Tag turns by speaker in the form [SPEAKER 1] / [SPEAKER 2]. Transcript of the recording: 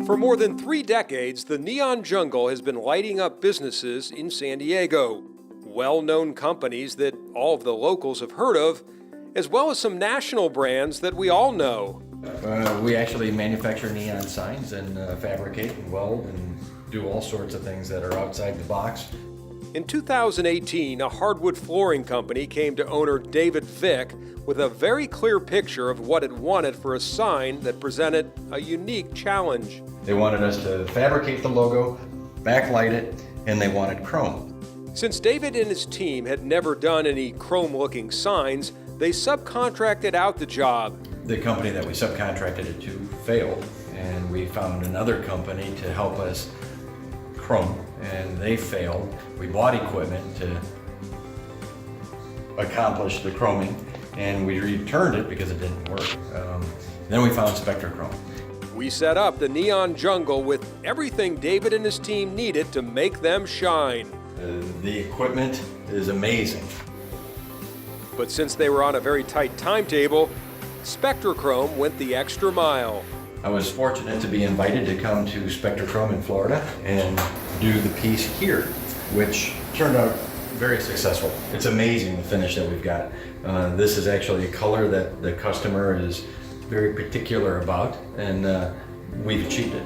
[SPEAKER 1] For more than 3 decades, the Neon Jungle has been lighting up businesses in San Diego. Well-known companies that all of the locals have heard of, as well as some national brands that we all know.
[SPEAKER 2] We actually manufacture neon signs and fabricate and weld and do all sorts of things that are outside the box.
[SPEAKER 1] In 2018, a hardwood flooring company came to owner David Vich with a very clear picture of what it wanted for a sign that presented a unique challenge.
[SPEAKER 2] They wanted us to fabricate the logo, backlight it, and they wanted chrome.
[SPEAKER 1] Since David and his team had never done any chrome-looking signs, they subcontracted out the job.
[SPEAKER 2] The company that we subcontracted it to failed, and we found another company to help us chrome, and they failed. We bought equipment to accomplish the chroming, and we returned it because it didn't work. Then we found Spectra Chrome.
[SPEAKER 1] We set up the Neon Jungle with everything David and his team needed to make them shine.
[SPEAKER 2] The equipment is amazing.
[SPEAKER 1] But since they were on a very tight timetable, Spectra Chrome went the extra mile.
[SPEAKER 2] I was fortunate to be invited to come to Spectra Chrome in Florida and do the piece here, which turned out very successful. It's amazing the finish that we've got. This is actually a color that the customer is very particular about, and we've achieved it.